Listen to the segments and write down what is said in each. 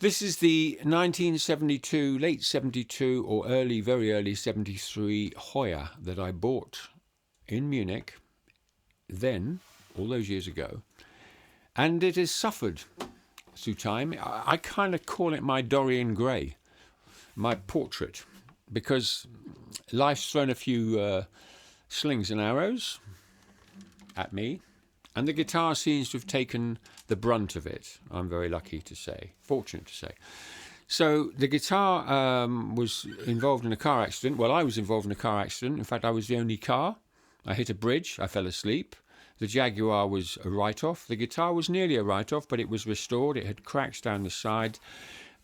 This is the 1972, late 72 or very early 73 Hoya that I bought in Munich then, all those years ago. And it has suffered through time. I kind of call it my Dorian Gray, my portrait, because life's thrown a few slings and arrows at me, and the guitar seems to have taken the brunt of it. I'm very lucky to say, fortunate to say. So the guitar was involved in a car accident. Well, I was involved in a car accident. In fact, I was the only car. I hit a bridge. I fell asleep. The Jaguar was a write-off. The guitar was nearly a write-off, but it was restored. It had cracks down the side.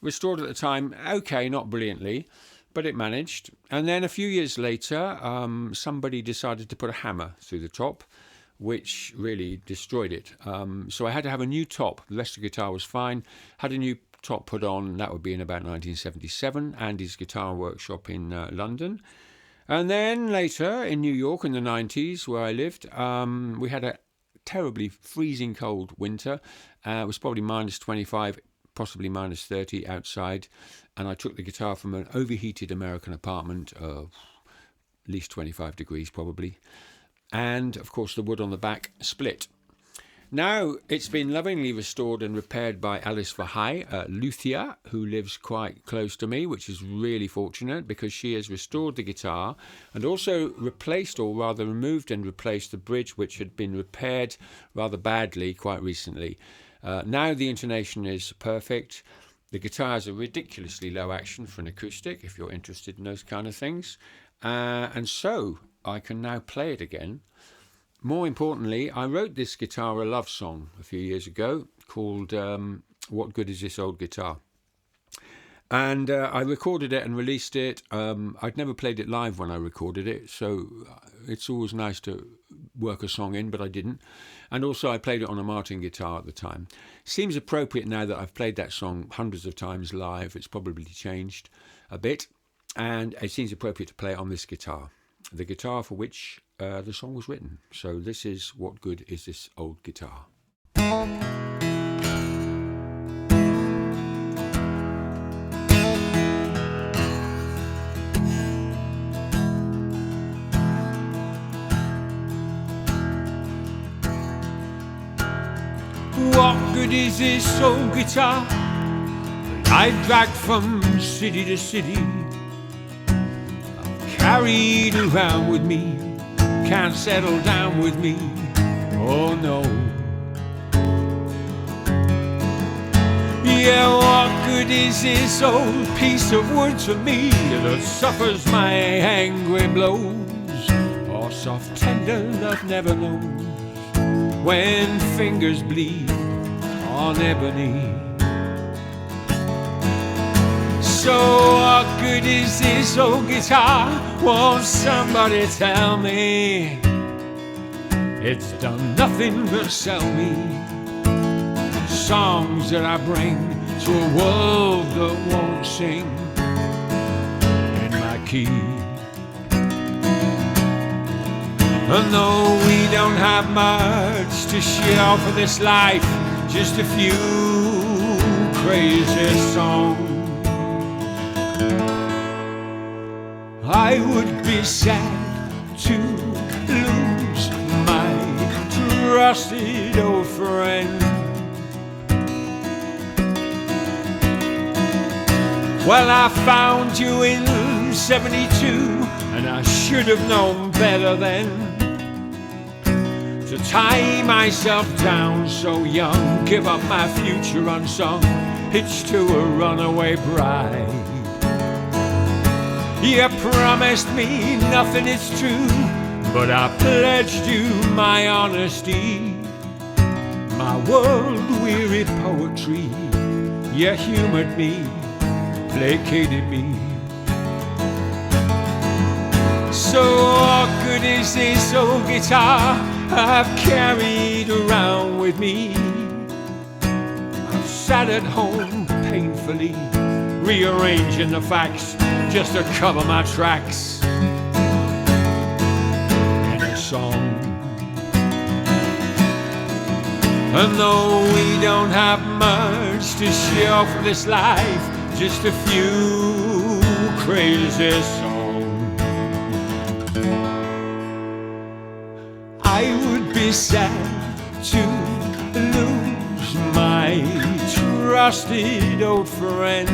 Restored at the time, okay, not brilliantly, but it managed. And then a few years later, somebody decided to put a hammer through the top, which really destroyed it. So I had to have a new top. The rest of the guitar was fine. Had a new top put on. That would be in about 1977, Andy's Guitar Workshop in London. And then later in New York in the 90s, where I lived, we had a terribly freezing cold winter. It was probably minus 25, possibly minus 30 outside. And I took the guitar from an overheated American apartment, at least 25 degrees probably. And, of course, the wood on the back split. Now, it's been lovingly restored and repaired by Alice Verhey, luthier, who lives quite close to me, which is really fortunate because she has restored the guitar and also replaced, or rather removed and replaced, the bridge which had been repaired rather badly quite recently. Now the intonation is perfect. The guitar has a ridiculously low action for an acoustic, if you're interested in those kind of things. And so I can now play it again. More importantly, I wrote this guitar a love song a few years ago called What Good Is This Old Guitar? And I recorded it and released it. I'd never played it live when I recorded it, so it's always nice to work a song in, but I didn't. And also I played it on a Martin guitar at the time. Seems appropriate now that I've played that song hundreds of times live. It's probably changed a bit. And it seems appropriate to play it on this guitar, the guitar for which the song was written. So this is What Good Is This Old Guitar? What good is this old guitar that I dragged from city to city? Carried around with me, can't settle down with me, oh no. Yeah, what good is this old piece of wood to me that suffers my angry blows, or soft tender love never knows when fingers bleed on ebony? So what good is this old guitar? Won't somebody tell me? It's done nothing but sell me songs that I bring to a world that won't sing in my key. And though we don't have much to share for this life, just a few crazy songs, I would be sad to lose my trusted old friend. Well, I found you in 72, and I should have known better then to tie myself down so young, give up my future unsung, hitched to a runaway bride. You promised me nothing, it's true, but I pledged you my honesty, my world-weary poetry. You humored me, placated me. So what good is this old guitar I've carried around with me? I've sat at home painfully, rearranging the facts just to cover my tracks in a song. And though we don't have much to show for this life, just a few crazy songs, I would be sad to lose my trusted old friend.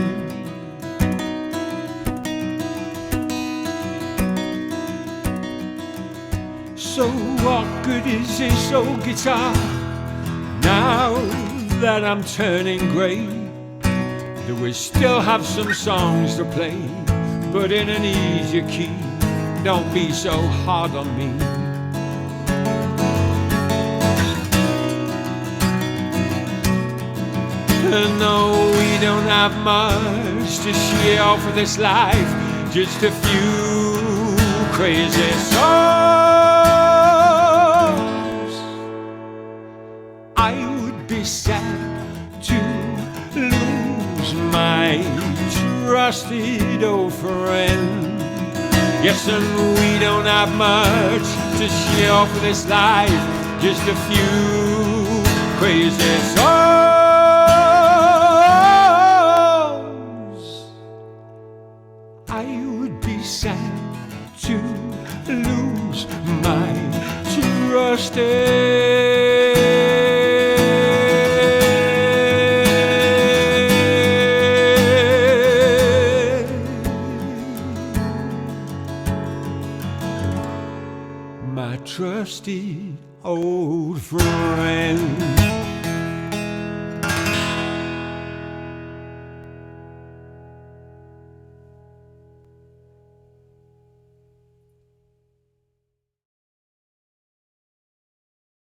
So what good is this old guitar now that I'm turning grey? Do we still have some songs to play, but in an easier key? Don't be so hard on me. And no, we don't have much to share for this life, just a few crazy songs. I would be sad to lose my trusted old friend. Yes, and we don't have much to share for this life, just a few crazy songs. I would be sad to lose my trusted trusted old friend.